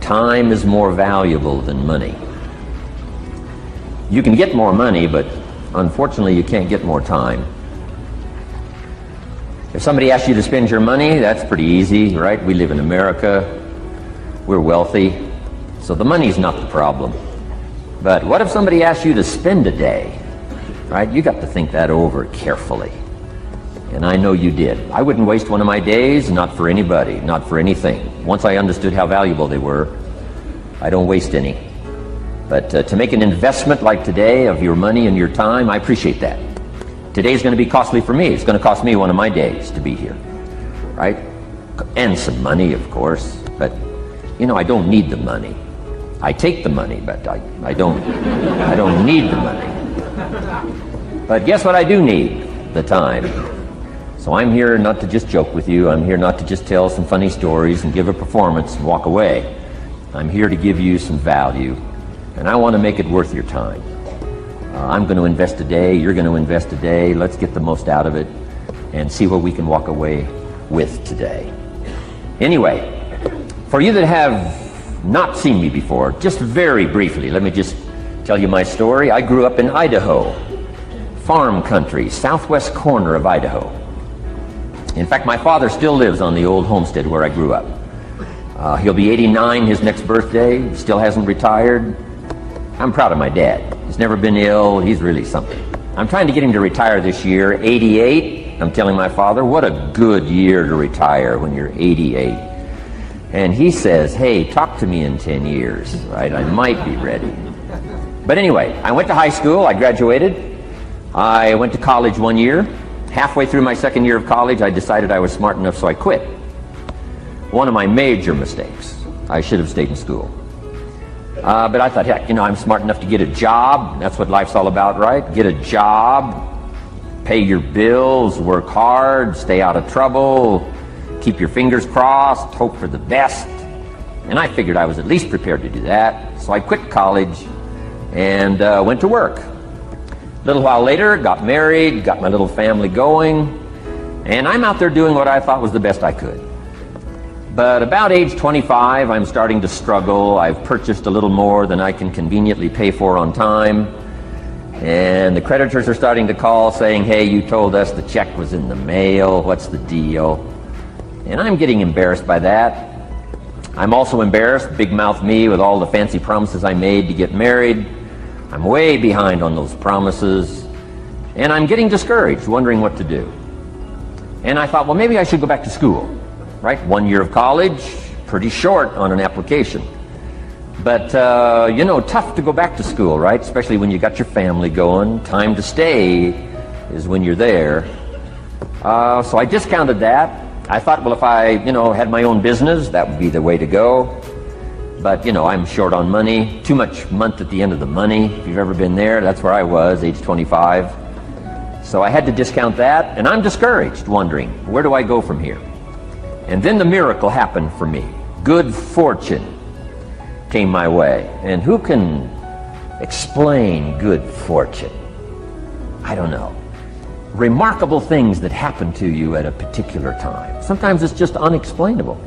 time is more valuable than money. You can get more money, but unfortunately you can't get more time. If somebody asks you to spend your money, that's pretty easy, right? We live in America. We're wealthy. So the money's not the problem. But what if somebody asks you to spend a day, right? You got to think that over carefully. And I know you did. I wouldn't waste one of my days, not for anybody, not for anything. Once I understood how valuable they were, I don't waste any. But to make an investment like today of your money and your time, I appreciate that. Today's going to be costly for me. It's going to cost me one of my days to be here, right? And some money, of course. But, you know, I don't need the money. I take the money, but I don't need the money. But guess what I do need? The time. So I'm here not to just joke with you. I'm here not to just tell some funny stories and give a performance and walk away. I'm here to give you some value, and I want to make it worth your time. I'm going to invest a day, you're going to invest a day. Let's get the most out of it and see what we can walk away with today. Anyway, for you that have not seen me before, just very briefly, let me just tell you my story. I grew up in Idaho, farm country, southwest corner of Idaho. In fact, my father still lives on the old homestead where I grew up. He'll be 89 his next birthday, still hasn't retired. I'm proud of my dad. He's never been ill. He's really something. I'm trying to get him to retire this year, 88. I'm telling my father, what a good year to retire when you're 88. And he says, hey, talk to me in 10 years, right? I might be ready. But anyway, I went to high school. I graduated. I went to college 1 year. Halfway through my second year of college, I decided I was smart enough, so I quit. One of my major mistakes. I should have stayed in school. But I thought, heck, you know, I'm smart enough to get a job. That's what life's all about, right? Get a job, pay your bills, work hard, stay out of trouble, keep your fingers crossed, hope for the best. And I figured I was at least prepared to do that. So I quit college and went to work. A little while later, got married, got my little family going, and I'm out there doing what I thought was the best I could. But about age 25, I'm starting to struggle. I've purchased a little more than I can conveniently pay for on time. And the creditors are starting to call saying, hey, you told us the check was in the mail. What's the deal? And I'm getting embarrassed by that. I'm also embarrassed, big mouth me, with all the fancy promises I made to get married. I'm way behind on those promises. And I'm getting discouraged, wondering what to do. And I thought, well, maybe I should go back to school. Right? 1 year of college, pretty short on an application. But, you know, tough to go back to school, right? Especially when you got your family going. Time to stay is when you're there. So I discounted that. I thought, well, if I, you know, had my own business, that would be the way to go. But, you know, I'm short on money. Too much month at the end of the money. If you've ever been there, that's where I was, age 25. So I had to discount that, and I'm discouraged, wondering, where do I go from here? And then the miracle happened for me. Good fortune came my way. And who can explain good fortune? I don't know. Remarkable things that happen to you at a particular time. Sometimes it's just unexplainable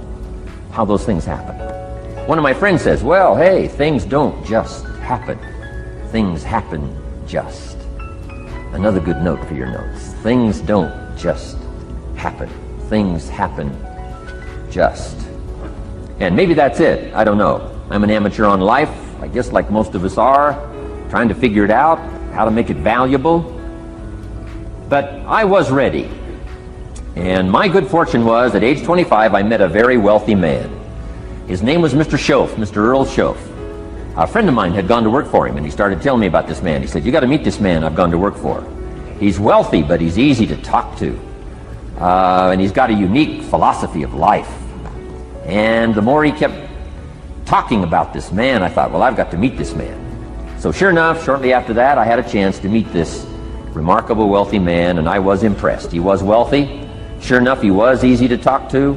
how those things happen. One of my friends says, well, hey, things don't just happen. Things happen just. Another good note for your notes. Things don't just happen. Things happen just. And maybe that's it. I don't know. I'm an amateur on life, I guess, like most of us are, trying to figure it out, how to make it valuable. But I was ready. And my good fortune was, at age 25, I met a very wealthy man. His name was Mr. Schoaf, Mr. Earl Schoaf. A friend of mine had gone to work for him, and he started telling me about this man. He said, you got to meet this man I've gone to work for. He's wealthy, but he's easy to talk to. And he's got a unique philosophy of life. And the more he kept talking about this man, I thought, well, I've got to meet this man. So sure enough, shortly after that, I had a chance to meet this remarkable wealthy man, and I was impressed. He was wealthy. Sure enough, he was easy to talk to.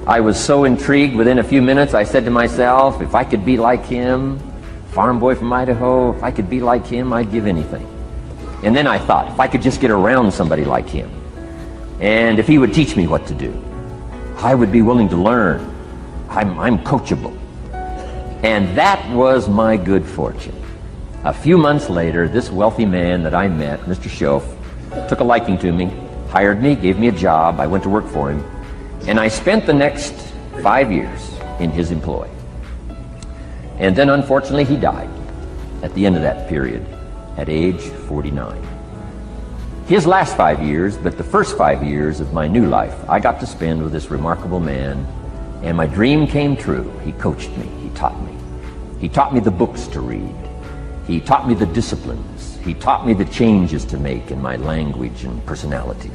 I was so intrigued, within a few minutes, I said to myself, if I could be like him, farm boy from Idaho, if I could be like him, I'd give anything. And then I thought, if I could just get around somebody like him, and if he would teach me what to do, I would be willing to learn. I'm coachable. And that was my good fortune. A few months later, this wealthy man that I met, Mr. Schoaf, took a liking to me, hired me, gave me a job. I went to work for him, and I spent the next 5 years in his employ. And then, unfortunately, he died at the end of that period, at age 49. His last 5 years, but the first 5 years of my new life, I got to spend with this remarkable man, and my dream came true. He coached me, he taught me. He taught me the books to read. He taught me the disciplines. He taught me the changes to make in my language and personality.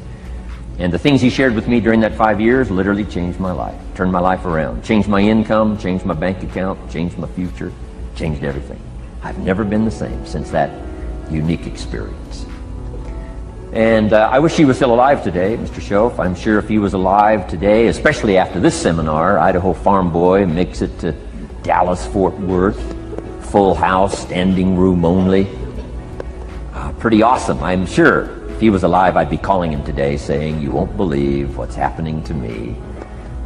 And the things he shared with me during that 5 years literally changed my life, turned my life around, changed my income, changed my bank account, changed my future, changed everything. I've never been the same since that unique experience. And I wish he was still alive today, Mr. Schoaf. I'm sure if he was alive today, especially after this seminar, Idaho Farm Boy makes it to Dallas-Fort Worth, full house, standing room only. Pretty awesome. I'm sure if he was alive, I'd be calling him today saying, "You won't believe what's happening to me.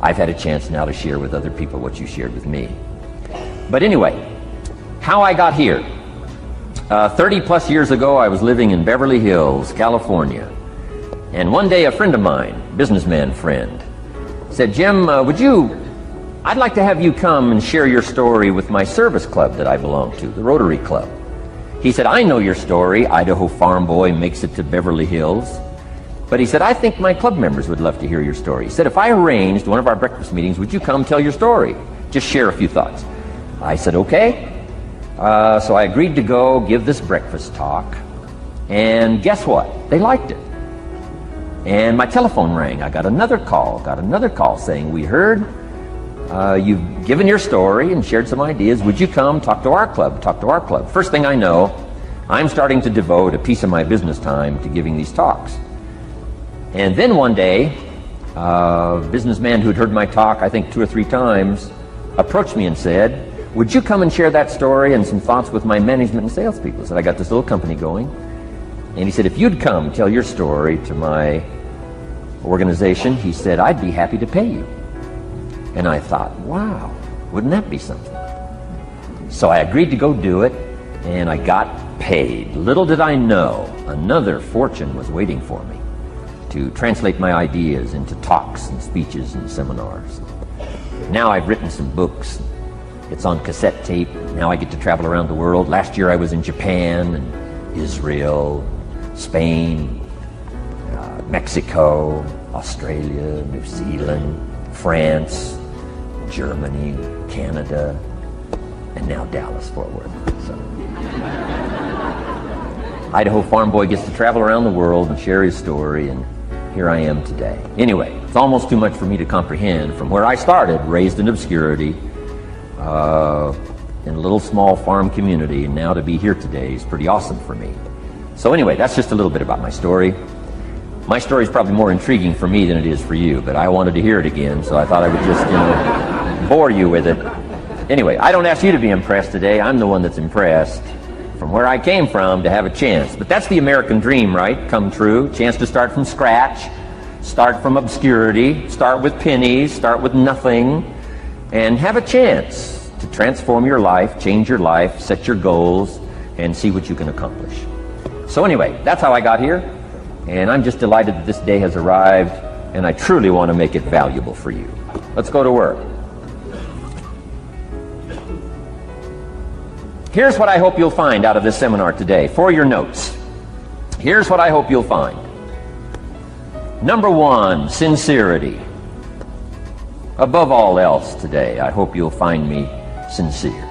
I've had a chance now to share with other people what you shared with me." But anyway, how I got here. 30 plus years ago, I was living in Beverly Hills, California. And one day a friend of mine, businessman friend, said, "Jim, I'd like to have you come and share your story with my service club that I belong to, the Rotary Club." He said, "I know your story, Idaho Farm Boy makes it to Beverly Hills." But he said, "I think my club members would love to hear your story." He said, "If I arranged one of our breakfast meetings, would you come tell your story? Just share a few thoughts." I said, "Okay." So I agreed to go give this breakfast talk. And guess what? They liked it. And my telephone rang. I got another call saying, "We heard you've given your story and shared some ideas. Would you come talk to our club? First thing I know, I'm starting to devote a piece of my business time to giving these talks. And then one day, a businessman who'd heard my talk, I think 2 or 3 times, approached me and said, "Would you come and share that story and some thoughts with my management and salespeople?" I said, "I got this little company going." And he said, "If you'd come tell your story to my organization," he said, "I'd be happy to pay you." And I thought, wow, wouldn't that be something? So I agreed to go do it, and I got paid. Little did I know, another fortune was waiting for me to translate my ideas into talks and speeches and seminars. Now I've written some books. It's on cassette tape. Now I get to travel around the world. Last year I was in Japan and Israel, Spain, Mexico, Australia, New Zealand, France, Germany, Canada, and now Dallas-Fort Worth. So Idaho Farm Boy gets to travel around the world and share his story, and here I am today. Anyway, it's almost too much for me to comprehend. From where I started, raised in obscurity, in a little small farm community, and now to be here today is pretty awesome for me. So anyway, that's just a little bit about my story. My story is probably more intriguing for me than it is for you, but I wanted to hear it again, so I thought I would just, bore you with it. Anyway, I don't ask you to be impressed today. I'm the one that's impressed from where I came from to have a chance. But that's the American dream, right? Come true. Chance to start from scratch, start from obscurity, start with pennies, start with nothing, and have a chance to transform your life, change your life, set your goals, and see what you can accomplish. So anyway, that's how I got here, and I'm just delighted that this day has arrived, and I truly want to make it valuable for you. Let's go to work. Here's what I hope you'll find out of this seminar today for your notes. Here's what I hope you'll find. Number 1, sincerity. Above all else today, I hope you'll find me sincere.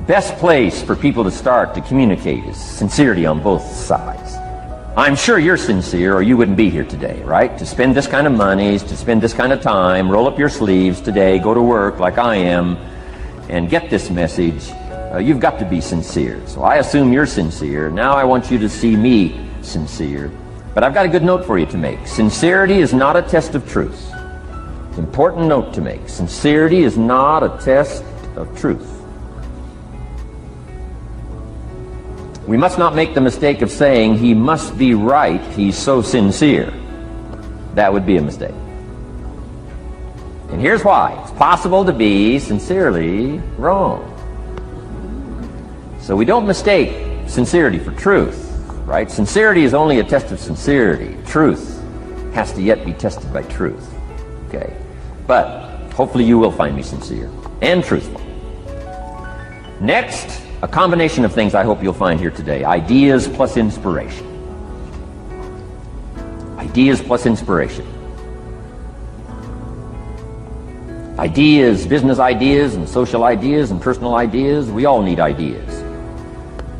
Best place for people to start to communicate is sincerity on both sides. I'm sure you're sincere or you wouldn't be here today, right? To spend this kind of money, to spend this kind of time, roll up your sleeves today, go to work like I am, and get this message. You've got to be sincere. So I assume you're sincere. Now I want you to see me sincere. But I've got a good note for you to make. Sincerity is not a test of truth. Important note to make. Sincerity is not a test of truth. We must not make the mistake of saying he must be right, he's so sincere. That would be a mistake. And here's why. It's possible to be sincerely wrong. So we don't mistake sincerity for truth, right? Sincerity is only a test of sincerity. Truth has to yet be tested by truth, okay? But hopefully you will find me sincere and truthful. Next, a combination of things I hope you'll find here today. Ideas plus inspiration. Ideas plus inspiration. Ideas, business ideas and social ideas and personal ideas, we all need ideas.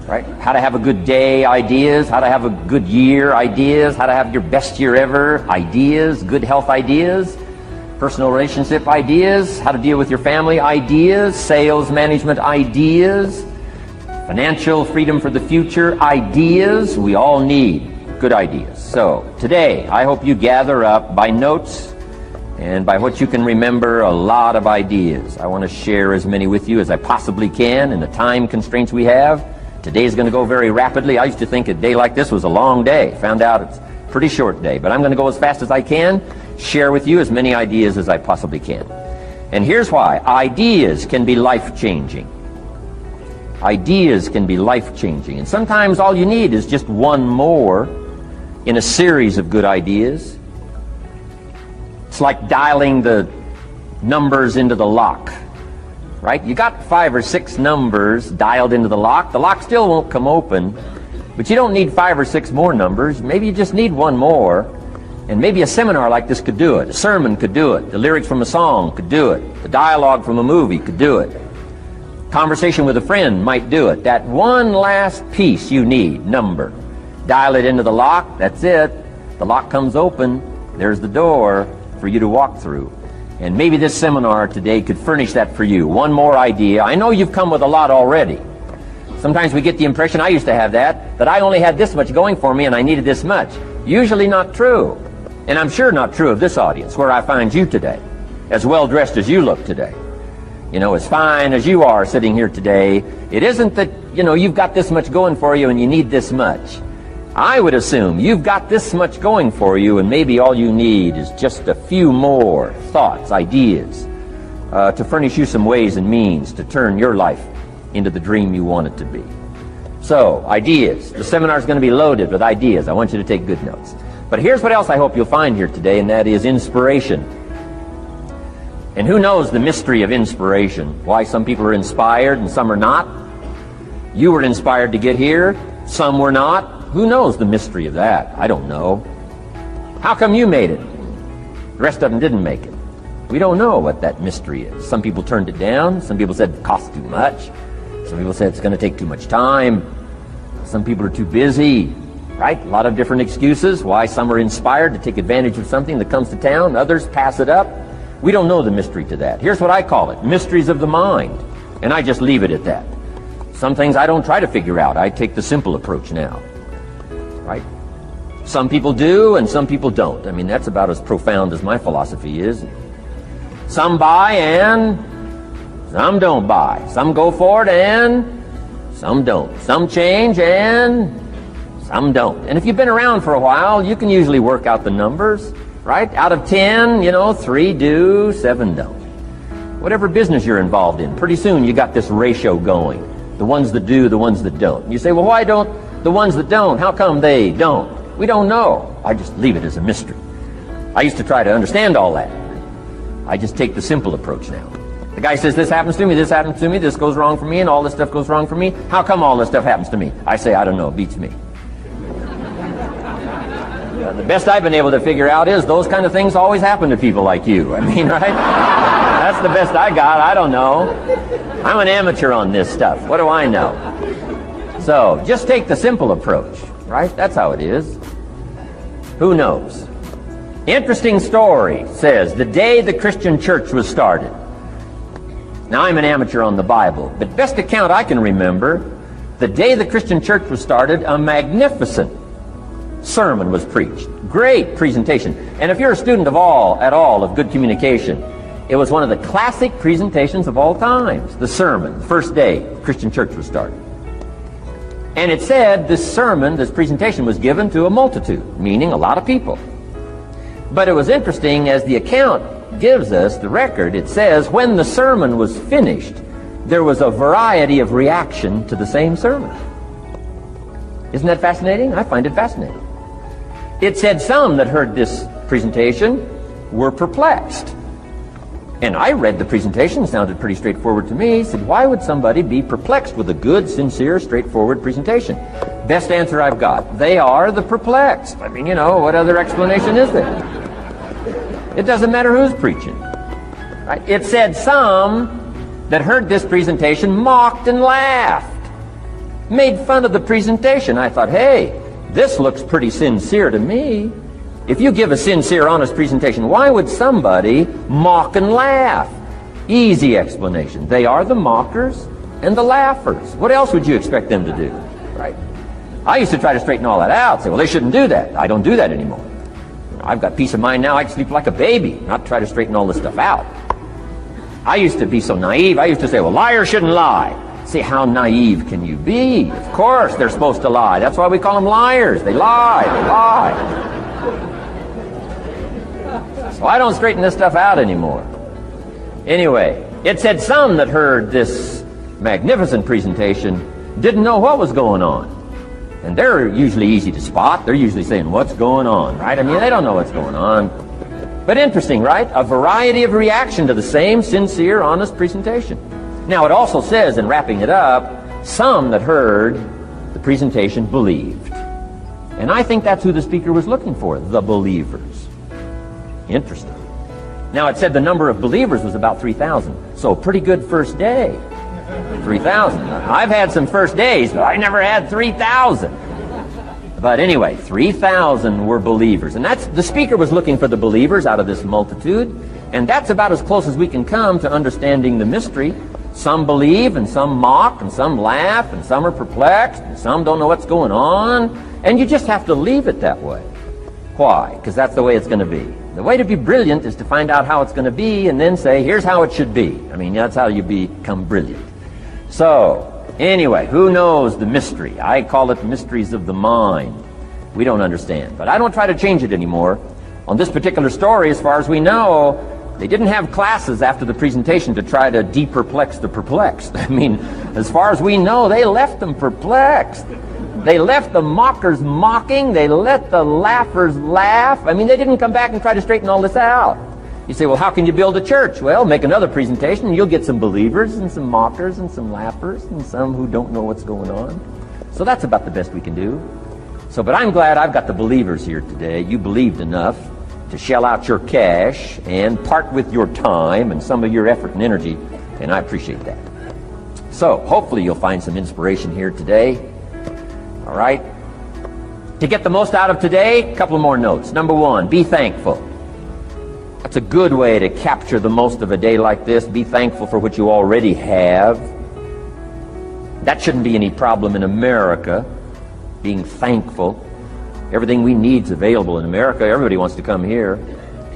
Right? How to have a good day ideas, how to have a good year ideas, how to have your best year ever ideas, good health ideas, personal relationship ideas, how to deal with your family ideas, sales management ideas, financial freedom for the future ideas. We all need good ideas. So today, I hope you gather up by notes and by what you can remember a lot of ideas. I want to share as many with you as I possibly can in the time constraints we have. Today is going to go very rapidly. I used to think a day like this was a long day. Found out it's a pretty short day. But I'm going to go as fast as I can, share with you as many ideas as I possibly can. And here's why. Ideas can be life-changing. Ideas can be life-changing. And sometimes all you need is just one more in a series of good ideas. It's like dialing the numbers into the lock. Right? You got 5 or 6 numbers dialed into the lock. The lock still won't come open, but you don't need 5 or 6 more numbers. Maybe you just need one more, and maybe a seminar like this could do it. A sermon could do it. The lyrics from a song could do it. The dialogue from a movie could do it. Conversation with a friend might do it. That one last piece you need, number. Dial it into the lock. That's it. The lock comes open. There's the door for you to walk through. And maybe this seminar today could furnish that for you. One more idea. I know you've come with a lot already. Sometimes we get the impression, I used to have that I only had this much going for me and I needed this much. Usually not true. And I'm sure not true of this audience, where I find you today, as well dressed as you look today. You know, as fine as you are sitting here today, it isn't that, you've got this much going for you and you need this much. I would assume you've got this much going for you, and maybe all you need is just a few more thoughts, ideas, to furnish you some ways and means to turn your life into the dream you want it to be. So, ideas. The seminar is going to be loaded with ideas. I want you to take good notes. But here's what else I hope you'll find here today, and that is inspiration. And who knows the mystery of inspiration? Why some people are inspired and some are not? You were inspired to get here. Some were not. Who knows the mystery of that? I don't know. How come you made it? The rest of them didn't make it. We don't know what that mystery is. Some people turned it down. Some people said it costs too much. Some people said it's going to take too much time. Some people are too busy, right? A lot of different excuses why some are inspired to take advantage of something that comes to town. Others pass it up. We don't know the mystery to that. Here's what I call it, mysteries of the mind. And I just leave it at that. Some things I don't try to figure out. I take the simple approach now. Right? Some people do and some people don't. I mean, that's about as profound as my philosophy is. Some buy and some don't buy. Some go for it and some don't. Some change and some don't. And if you've been around for a while, you can usually work out the numbers, right? Out of 10, 3 do, 7 don't. Whatever business you're involved in, pretty soon you got this ratio going. The ones that do, the ones that don't. You say, well, why don't the ones that don't, how come they don't? We don't know. I just leave it as a mystery. I used to try to understand all that. I just take the simple approach now. The guy says, this happens to me, this happens to me, this goes wrong for me, and all this stuff goes wrong for me. How come all this stuff happens to me? I say, I don't know, it beats me. The best I've been able to figure out is those kind of things always happen to people like you. I mean, right? That's the best I got. I don't know. I'm an amateur on this stuff. What do I know? So, just take the simple approach, right? That's how it is. Who knows? Interesting story says, the day the Christian church was started. Now, I'm an amateur on the Bible, but best account I can remember, the day the Christian church was started, a magnificent sermon was preached. Great presentation. And if you're a student at all of good communication, it was one of the classic presentations of all times. The sermon, the first day the Christian church was started. And it said this sermon, this presentation was given to a multitude, meaning a lot of people. But it was interesting as the account gives us the record. It says, when the sermon was finished, there was a variety of reaction to the same sermon. Isn't that fascinating? I find it fascinating. It said some that heard this presentation were perplexed. And I read the presentation, sounded pretty straightforward to me. Said, why would somebody be perplexed with a good, sincere, straightforward presentation? Best answer I've got. They are the perplexed. I mean, what other explanation is there? It doesn't matter who's preaching. Right? It said some that heard this presentation mocked and laughed, made fun of the presentation. I thought, hey, this looks pretty sincere to me. If you give a sincere, honest presentation, why would somebody mock and laugh? Easy explanation. They are the mockers and the laughers. What else would you expect them to do? Right? I used to try to straighten all that out, say, well, they shouldn't do that. I don't do that anymore. I've got peace of mind now. I can sleep like a baby, not try to straighten all this stuff out. I used to be so naive. I used to say, well, liars shouldn't lie. See, how naive can you be? Of course they're supposed to lie. That's why we call them liars. They lie. They lie. So I don't straighten this stuff out anymore. Anyway, it said some that heard this magnificent presentation didn't know what was going on. And they're usually easy to spot. They're usually saying, what's going on, right? I mean, they don't know what's going on. But interesting, right? A variety of reaction to the same sincere, honest presentation. Now, it also says, in wrapping it up, some that heard the presentation believed. And I think that's who the speaker was looking for, the believers. Interesting. Now, it said the number of believers was about 3,000. So, pretty good first day. 3,000. I've had some first days, but I never had 3,000. But anyway, 3,000 were believers. And that's, the speaker was looking for the believers out of this multitude. And that's about as close as we can come to understanding the mystery. Some believe, and some mock, and some laugh, and some are perplexed, and some don't know what's going on. And you just have to leave it that way. Why? Because that's the way it's going to be. The way to be brilliant is to find out how it's going to be and then say, here's how it should be. I mean, that's how you become brilliant. So, anyway, who knows the mystery? I call it mysteries of the mind. We don't understand. But I don't try to change it anymore. On this particular story, as far as we know, they didn't have classes after the presentation to try to de-perplex the perplexed. I mean, as far as we know, they left them perplexed. They left the mockers mocking. They let the laughers laugh. I mean, they didn't come back and try to straighten all this out. You say, well, how can you build a church? Well, make another presentation, and you'll get some believers and some mockers and some laughers and some who don't know what's going on. So that's about the best we can do. So, but I'm glad I've got the believers here today. You believed enough to shell out your cash and part with your time and some of your effort and energy, and I appreciate that. So, hopefully you'll find some inspiration here today. All right? To get the most out of today, a couple of more notes. Number one, be thankful. That's a good way to capture the most of a day like this. Be thankful for what you already have. That shouldn't be any problem in America, being thankful. Everything we need is available in America. Everybody wants to come here,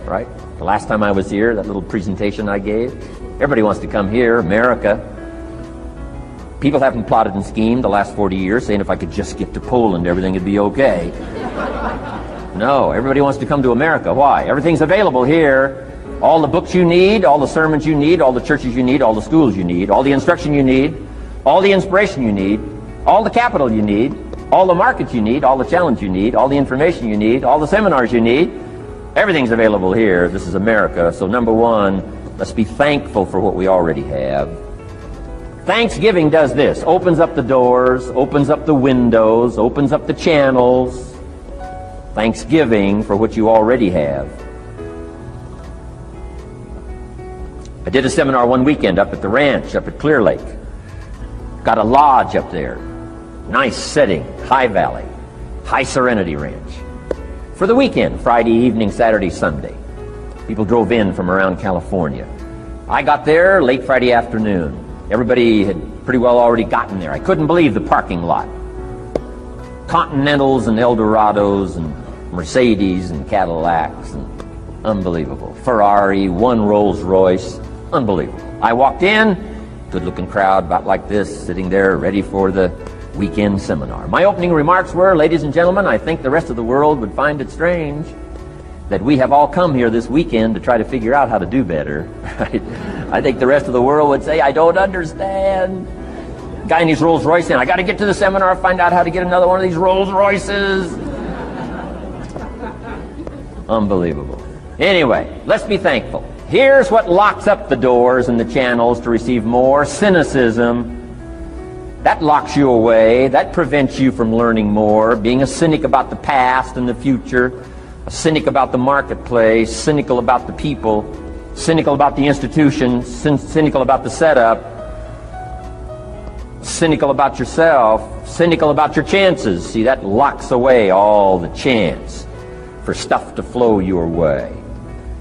right? The last time I was here, that little presentation I gave, everybody wants to come here, America. People haven't plotted and schemed the last 40 years saying if I could just get to Poland, everything would be okay. No, everybody wants to come to America. Why? Everything's available here. All the books you need, all the sermons you need, all the churches you need, all the schools you need, all the instruction you need, all the inspiration you need, all the capital you need, all the markets you need, all the challenge you need, all the information you need, all the seminars you need. Everything's available here. This is America. So number one, let's be thankful for what we already have. Thanksgiving does this. Opens up the doors, opens up the windows, opens up the channels. Thanksgiving for what you already have. I did a seminar one weekend up at the ranch, up at Clear Lake. Got a lodge up there. Nice setting, high valley, high serenity ranch. For the weekend, Friday evening, Saturday, Sunday. People drove in from around California. I got there late Friday afternoon. Everybody had pretty well already gotten there. I couldn't believe the parking lot. Continentals and Eldorados and Mercedes and Cadillacs and unbelievable. Ferrari, one Rolls Royce, unbelievable. I walked in, good-looking crowd about like this, sitting there ready for the weekend seminar. My opening remarks were, ladies and gentlemen, I think the rest of the world would find it strange that we have all come here this weekend to try to figure out how to do better. Right? I think the rest of the world would say, I don't understand. Guy in his Rolls Royce saying, I got to get to the seminar, find out how to get another one of these Rolls Royces. Unbelievable. Anyway, let's be thankful. Here's what locks up the doors and the channels to receive more: cynicism. That locks you away. That prevents you from learning more. Being a cynic about the past and the future, a cynic about the marketplace, cynical about the people, cynical about the institutions, cynical about the setup, cynical about yourself, cynical about your chances. See, that locks away all the chance for stuff to flow your way.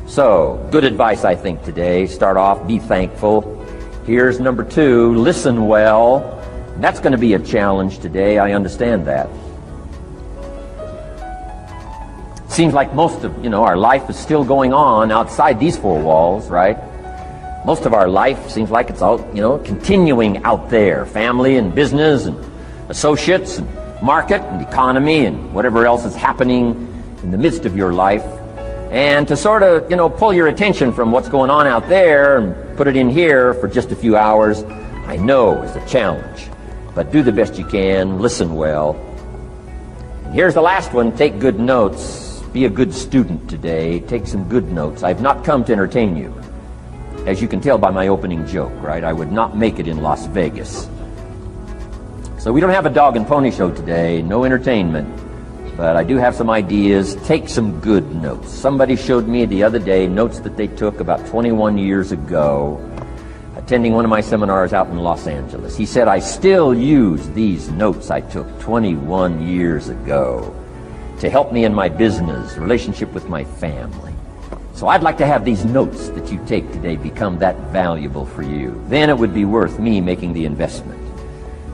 So, good advice, I think, today. Start off, be thankful. Here's number 2, listen well. And that's going to be a challenge today. I understand that. Seems like most of, our life is still going on outside these 4 walls, right? Most of our life seems like it's all, continuing out there. Family and business and associates and market and economy and whatever else is happening in the midst of your life. And to sort of, pull your attention from what's going on out there and put it in here for just a few hours, I know is a challenge. But do the best you can, listen well. And here's the last one: take good notes. Be a good student today. Take some good notes. I've not come to entertain you. As you can tell by my opening joke, right? I would not make it in Las Vegas. So we don't have a dog and pony show today, no entertainment. But I do have some ideas. Take some good notes. Somebody showed me the other day notes that they took about 21 years ago, attending one of my seminars out in Los Angeles. He said, I still use these notes I took 21 years ago to help me in my business, relationship with my family. So I'd like to have these notes that you take today become that valuable for you. Then it would be worth me making the investment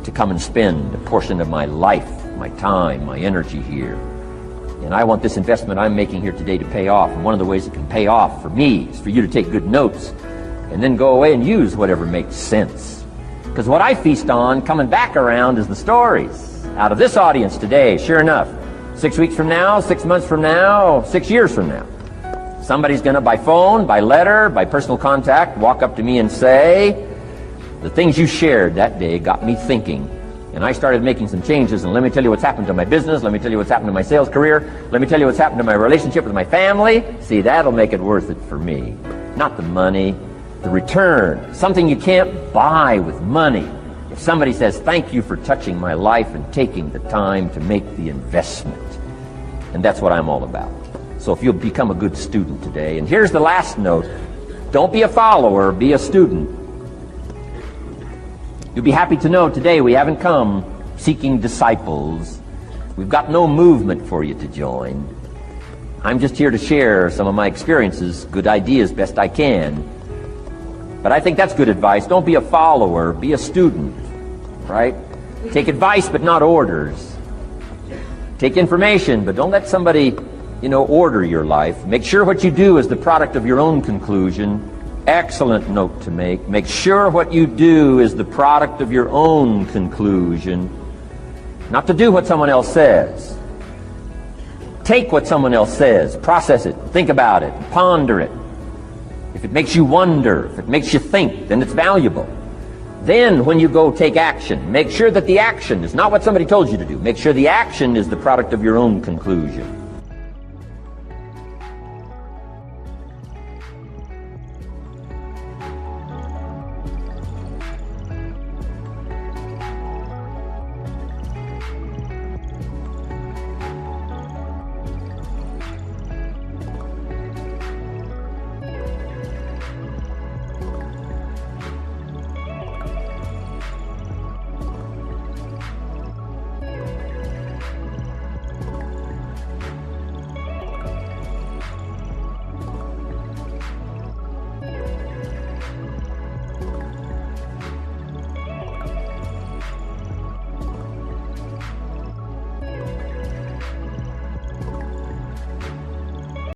to come and spend a portion of my life, my time, my energy here. And I want this investment I'm making here today to pay off. And one of the ways it can pay off for me is for you to take good notes and then go away and use whatever makes sense. Because what I feast on coming back around is the stories out of this audience today. Sure enough, 6 weeks from now, 6 months from now, 6 years from now, somebody's going to, by phone, by letter, by personal contact, walk up to me and say, the things you shared that day got me thinking, and I started making some changes, and let me tell you what's happened to my business, let me tell you what's happened to my sales career, let me tell you what's happened to my relationship with my family. See, that'll make it worth it for me. Not the money, the return, something you can't buy with money. If somebody says, thank you for touching my life and taking the time to make the investment. And that's what I'm all about. So if you'll become a good student today. And here's the last note. Don't be a follower, be a student. You'll be happy to know today we haven't come seeking disciples. We've got no movement for you to join. I'm just here to share some of my experiences, good ideas best I can. But I think that's good advice. Don't be a follower, be a student, right? Take advice but not orders. Take information, but don't let somebody, order your life. Make sure what you do is the product of your own conclusion. Excellent note to make. Make sure what you do is the product of your own conclusion. Not to do what someone else says. Take what someone else says, process it, think about it, ponder it. If it makes you wonder, if it makes you think, then it's valuable. Then when you go take action, make sure that the action is not what somebody told you to do. Make sure the action is the product of your own conclusion.